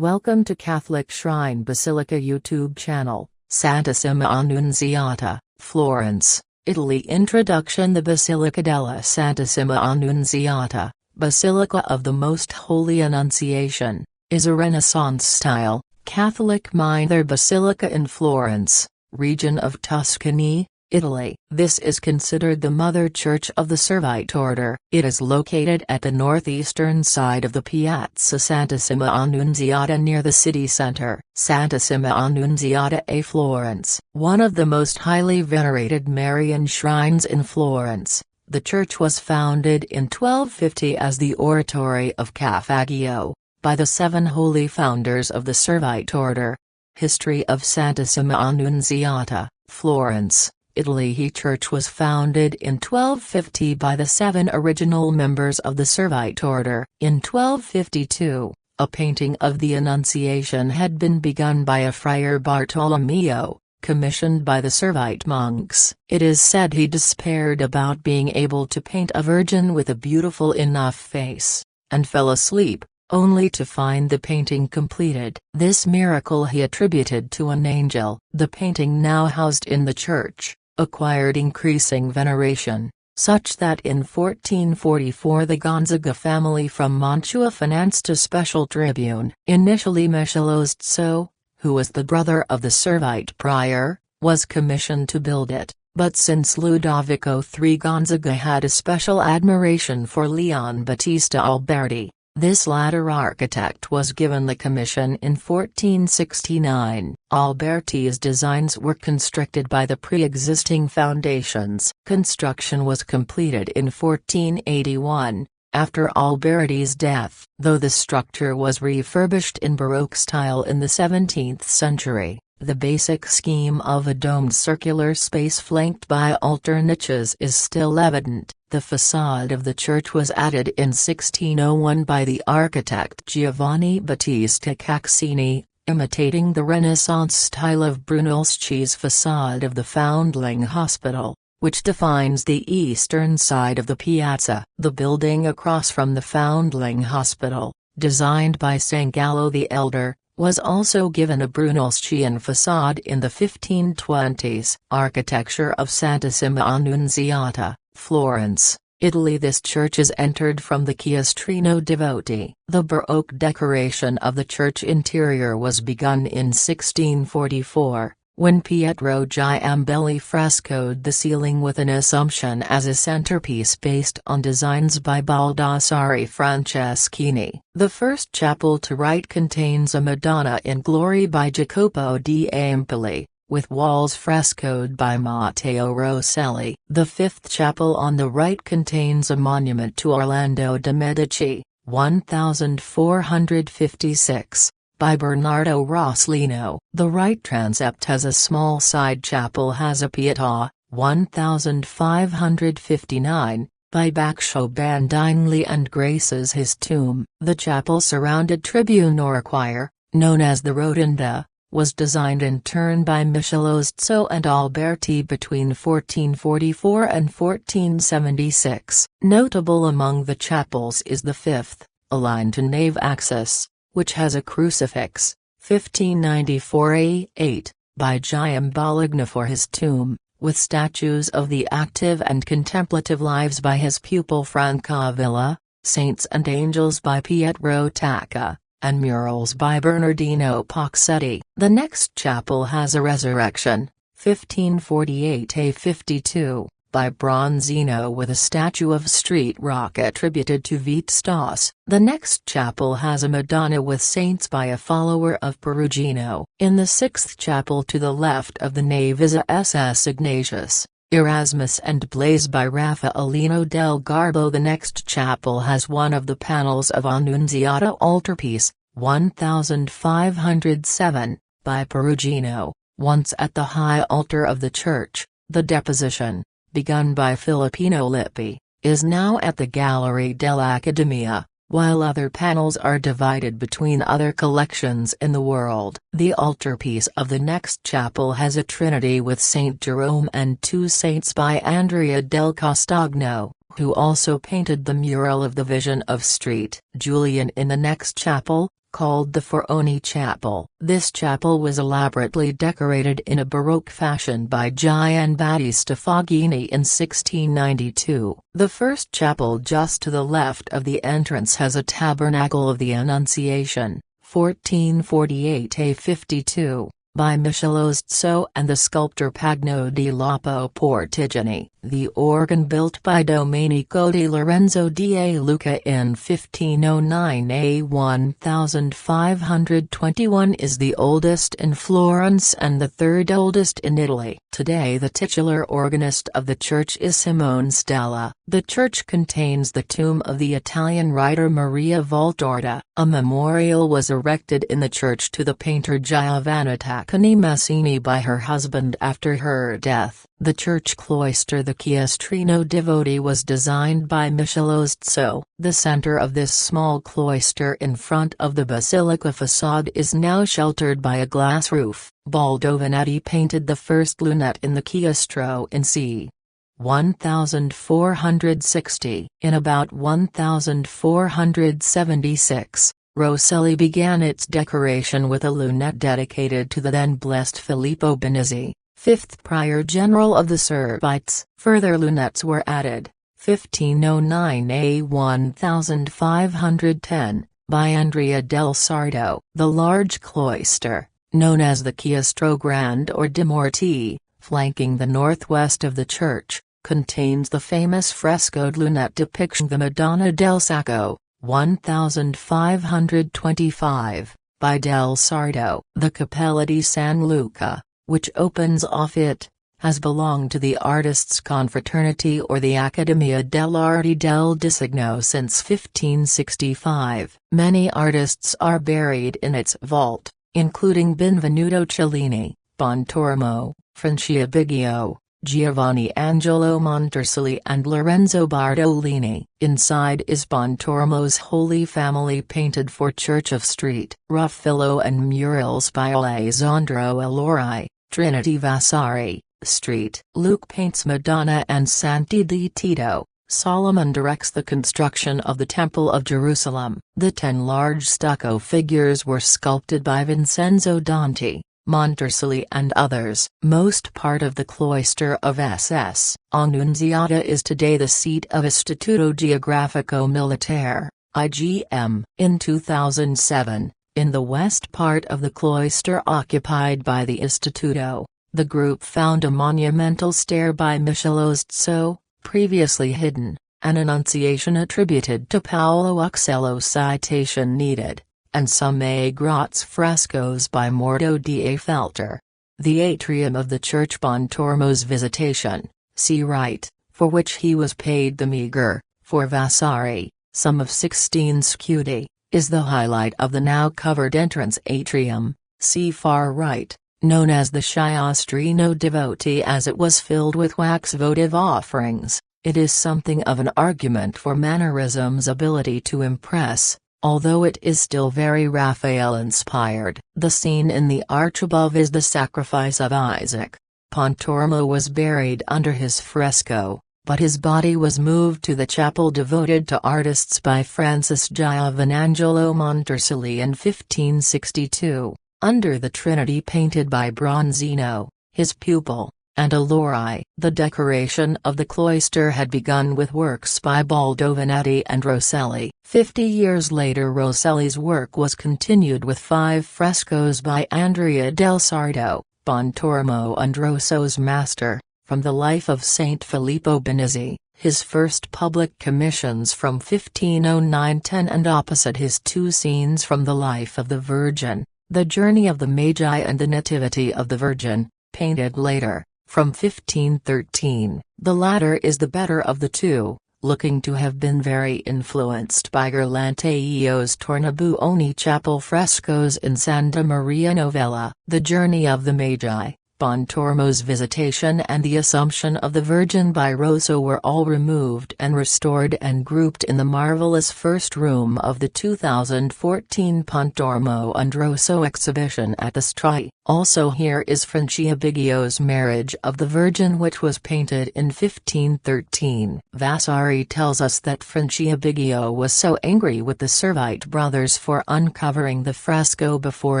Welcome to Catholic Shrine Basilica YouTube channel, Santissima Annunziata, Florence, Italy. Introduction. The Basilica della Santissima Annunziata, Basilica of the Most Holy Annunciation, is a Renaissance-style, Catholic minor basilica in Florence, region of Tuscany, Italy. This is considered the mother church of the Servite Order. It is located at the northeastern side of the Piazza Santissima Annunziata near the city center. Santissima Annunziata a Florence. One of the most highly venerated Marian shrines in Florence, the church was founded in 1250 as the Oratory of Cafagio, by the 7 holy founders of the Servite Order. History of Santissima Annunziata, Florence, Italy. The church was founded in 1250 by the 7 original members of the Servite Order. In 1252, a painting of the Annunciation had been begun by a Friar Bartolomeo, commissioned by the Servite monks. It is said he despaired about being able to paint a virgin with a beautiful enough face, and fell asleep, only to find the painting completed. This miracle he attributed to an angel. The painting, now housed in the church, acquired increasing veneration, such that in 1444 the Gonzaga family from Mantua financed a special tribune. Initially Michelozzo, who was the brother of the Servite prior, was commissioned to build it, but since Ludovico III Gonzaga had a special admiration for Leon Battista Alberti, this latter architect was given the commission in 1469. Alberti's designs were constructed by the pre-existing foundations. Construction was completed in 1481, after Alberti's death. Though the structure was refurbished in Baroque style in the 17th century, the basic scheme of a domed circular space flanked by altar niches is still evident. The facade of the church was added in 1601 by the architect Giovanni Battista Caccini, imitating the Renaissance style of Brunelleschi's facade of the Foundling Hospital, which defines the eastern side of the piazza. The building across from the Foundling Hospital, designed by San Gallo the Elder, was also given a Brunelleschian facade in the 1520s. Architecture of Santissima Annunziata, Florence, Italy. This church is entered from the Chiastrino de Voti. The Baroque decoration of the church interior was begun in 1644, when Pietro Giambelli frescoed the ceiling with an Assumption as a centerpiece based on designs by Baldassare Franceschini. The first chapel to right contains a Madonna in Glory by Jacopo di Empoli, with walls frescoed by Matteo Rosselli. The fifth chapel on the right contains a monument to Orlando de' Medici, 1456, by Bernardo Rossellino. The right transept has a small side chapel has a Pietà, 1559, by Baccio Bandinelli and graces his tomb. The chapel-surrounded tribune or choir, known as the Rotonda, was designed in turn by Michelozzo and Alberti between 1444 and 1476. Notable among the chapels is the fifth, aligned to nave axis, which has a crucifix, 1594 A8, by Giambologna for his tomb, with statues of the active and contemplative lives by his pupil Francavilla, saints and angels by Pietro Tacca, and murals by Bernardino Poxetti. The next chapel has a Resurrection, 1548 A52, by Bronzino with a statue of Street Rock attributed to Vitastas. The next chapel has a Madonna with saints by a follower of Perugino. In the sixth chapel to the left of the nave is a SS Ignatius, Erasmus and Blaise by Raffaellino del Garbo. The next chapel has one of the panels of Annunziata altarpiece, 1507, by Perugino. Once at the high altar of the church, the Deposition, begun by Filippino Lippi, is now at the Gallery dell'Accademia, while other panels are divided between other collections in the world. The altarpiece of the next chapel has a Trinity with Saint Jerome and 2 saints by Andrea del Castagno, who also painted the mural of the Vision of St. Julian. In the next chapel, called the Foroni Chapel. This chapel was elaborately decorated in a Baroque fashion by Gian Battista Foggini in 1692. The first chapel just to the left of the entrance has a Tabernacle of the Annunciation, 1448–52, by Michelozzo and the sculptor Pagno di Lapo Portigini. The organ built by Domenico di Lorenzo da Luca in 1509 1521 is the oldest in Florence and the third oldest in Italy. Today the titular organist of the church is Simone Stella. The church contains the tomb of the Italian writer Maria Valtorta. A memorial was erected in the church to the painter Giovanna Taccani Massini by her husband after her death. The church cloister, the Chiestrino Devoti, was designed by Michelozzo. The center of this small cloister in front of the basilica facade is now sheltered by a glass roof. Baldovanetti painted the first lunette in the chiestro in c. 1460. In about 1476, Rosselli began its decoration with a lunette dedicated to the then blessed Filippo Benizzi, 5th Prior General of the Servites. Further lunettes were added, 1509–1510, by Andrea del Sarto. The large cloister, known as the Chiestro Grande or de Morti, flanking the northwest of the church, contains the famous frescoed lunette depicting the Madonna del Sacco, 1525, by Del Sarto. The Cappella di San Luca, which opens off it, has belonged to the Artists' Confraternity or the Accademia dell'Arti del Disegno since 1565. Many artists are buried in its vault, including Benvenuto Cellini, Bontormo, Francia Biggio, Giovanni Angelo Montersoli and Lorenzo Bardolini. Inside is Bontormo's Holy Family painted for Church of Street. Ruffillo and murals by Alessandro Allori, Trinity Vasari, Street. Luke paints Madonna and Santi di Tito. Solomon directs the construction of the Temple of Jerusalem. The 10 large stucco figures were sculpted by Vincenzo Danti, Montersoli and others. Most part of the cloister of SS Annunziata is today the seat of Istituto Geografico Militare, IGM. In 2007, in the west part of the cloister occupied by the Istituto, the group found a monumental stair by Michelozzo, previously hidden, an Annunciation attributed to Paolo Uccello citation needed, and some A. Gratz frescoes by Morto da Felter. The atrium of the church Bontormo's Visitation, see right, for which he was paid the meager, for Vasari, sum of 16 scudi, is the highlight of the now covered entrance atrium, see far right, known as the Chiestrino Devoti as it was filled with wax votive offerings. It is something of an argument for mannerism's ability to impress, although it is still very Raphael-inspired. The scene in the arch above is the sacrifice of Isaac. Bontormo was buried under his fresco, but his body was moved to the chapel devoted to artists by Francis Giovanangelo Montersoli in 1562, under the Trinity painted by Bronzino, his pupil, and Allori. The decoration of the cloister had begun with works by Baldovanetti and Rosselli. 50 years later Rosselli's work was continued with 5 frescoes by Andrea del Sarto, Bontormo and Rosso's master, from the life of Saint Filippo Benizzi, his first public commissions from 1509–10 and opposite his 2 scenes from the life of the Virgin, the Journey of the Magi and the Nativity of the Virgin, painted later, from 1513. The latter is the better of the 2, looking to have been very influenced by Guerlanteio's Tornabuoni chapel frescoes in Santa Maria Novella. The Journey of the Magi, Pontormo's visitation and the Assumption of the Virgin by Rosso were all removed and restored and grouped in the marvelous first room of the 2014 Pontormo and Rosso exhibition at the Strai. Also here is Franciabiggio's Marriage of the Virgin, which was painted in 1513. Vasari tells us that Franciabiggio was so angry with the Servite brothers for uncovering the fresco before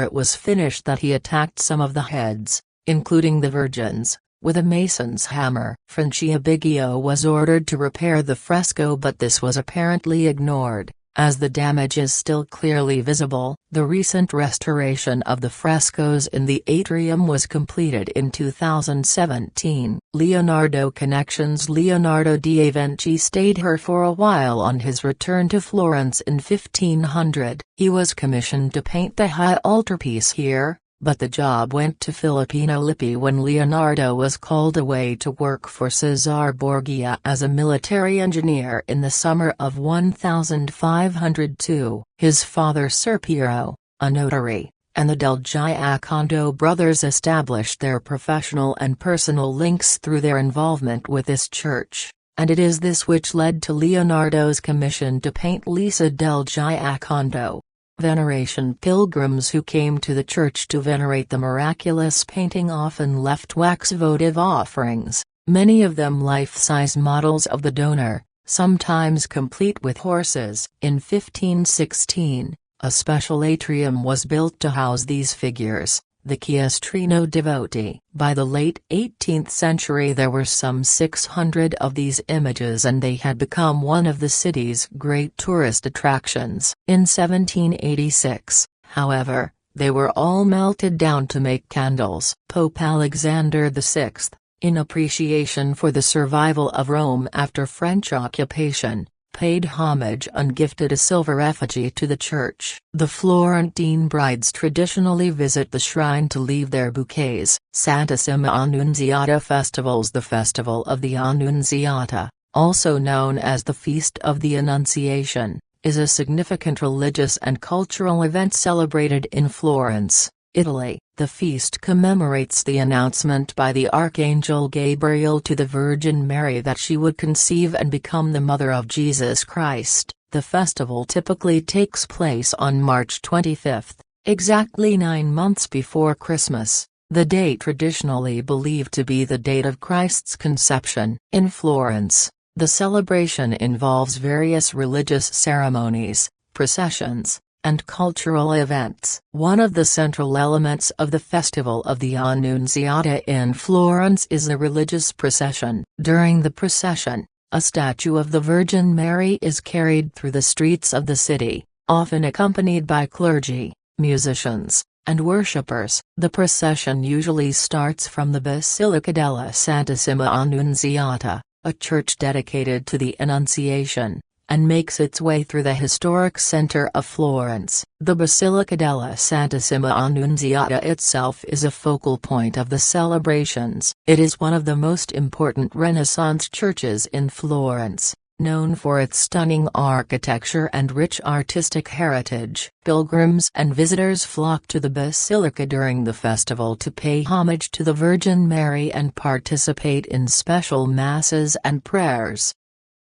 it was finished that he attacked some of the heads, including the Virgin's, with a mason's hammer. Franciabiggio was ordered to repair the fresco, but this was apparently ignored, as the damage is still clearly visible. The recent restoration of the frescoes in the atrium was completed in 2017. Leonardo Connections. Leonardo da Vinci stayed here for a while on his return to Florence in 1500. He was commissioned to paint the high altarpiece here, but the job went to Filippino Lippi when Leonardo was called away to work for Cesare Borgia as a military engineer in the summer of 1502. His father Ser Piero, a notary, and the Del Giacondo brothers established their professional and personal links through their involvement with this church, and it is this which led to Leonardo's commission to paint Lisa del Giacondo. Veneration. Pilgrims who came to the church to venerate the miraculous painting often left wax votive offerings, many of them life-size models of the donor, sometimes complete with horses. In 1516, a special atrium was built to house these figures, the Chiestrino Devoti. By the late 18th century there were some 600 of these images, and they had become one of the city's great tourist attractions. In 1786, however, they were all melted down to make candles. Pope Alexander VI, in appreciation for the survival of Rome after French occupation, paid homage and gifted a silver effigy to the church. The Florentine brides traditionally visit the shrine to leave their bouquets. Santissima Annunziata festivals. The Festival of the Annunziata, also known as the Feast of the Annunciation, is a significant religious and cultural event celebrated in Florence, Italy. The feast commemorates the announcement by the Archangel Gabriel to the Virgin Mary that she would conceive and become the mother of Jesus Christ. The festival typically takes place on March 25, exactly 9 months before Christmas, the date traditionally believed to be the date of Christ's conception. In Florence, the celebration involves various religious ceremonies, processions, and cultural events. One of the central elements of the Festival of the Annunziata in Florence is the religious procession. During the procession, a statue of the Virgin Mary is carried through the streets of the city, often accompanied by clergy, musicians, and worshippers. The procession usually starts from the Basilica Santissima Annunziata, a church dedicated to the Annunciation, and makes its way through the historic center of Florence. The Basilica Santissima Annunziata itself is a focal point of the celebrations. It is one of the most important Renaissance churches in Florence, known for its stunning architecture and rich artistic heritage. Pilgrims and visitors flock to the basilica during the festival to pay homage to the Virgin Mary and participate in special masses and prayers.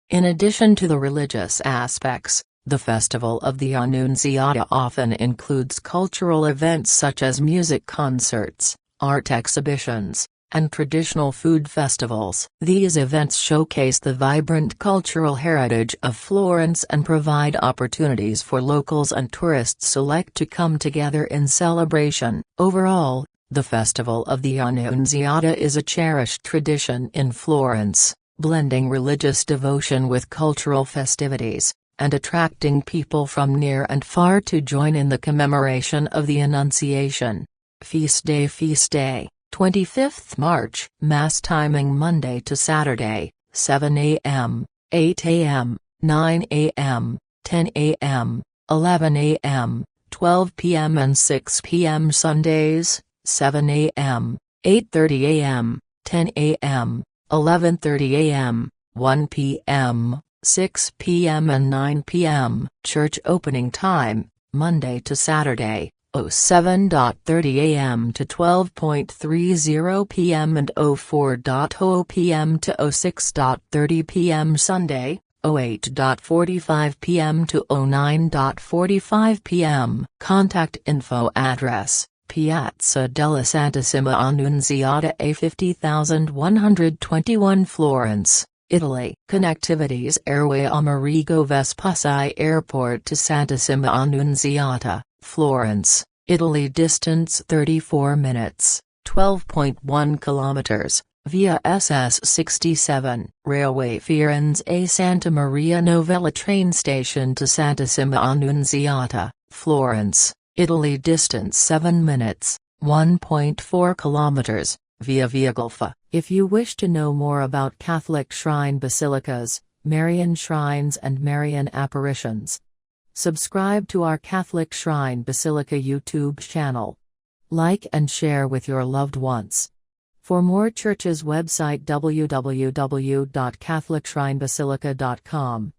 In addition to the religious aspects, the Festival of the Annunziata often includes cultural events such as music concerts, art exhibitions, and traditional food festivals. These events showcase the vibrant cultural heritage of Florence and provide opportunities for locals and tourists alike to come together in celebration. Overall, the Festival of the Annunziata is a cherished tradition in Florence, blending religious devotion with cultural festivities, and attracting people from near and far to join in the commemoration of the Annunciation. Feast Day. 25th March. Mass timing Monday to Saturday, 7 a.m., 8 a.m., 9 a.m., 10 a.m., 11 a.m., 12 p.m. and 6 p.m. Sundays, 7 a.m., 8:30 a.m., 10 a.m., 11:30 a.m., 1 p.m., 6 p.m. and 9 p.m. Church opening time, Monday to Saturday, 07:30 a.m. to 12:30 p.m. and 04:00 p.m. to 06:30 p.m. Sunday, 08:45 p.m. to 09:45 p.m. Contact info address, Piazza della Santissima Annunziata A 50121 Florence, Italy. Connectivities: Airway Amerigo Vespucci Airport to Santissima Annunziata, Florence, Italy. Distance 34 minutes, 12.1 kilometers, via SS 67. Railway Firenze Santa Maria Novella train station to Santissima Annunziata, Florence, Italy. Distance 7 minutes, 1.4 kilometers, via Via Golfa. If you wish to know more about Catholic shrine basilicas, Marian shrines and Marian apparitions, subscribe to our Catholic Shrine Basilica YouTube channel. Like and share with your loved ones. For more churches website www.catholicshrinebasilica.com.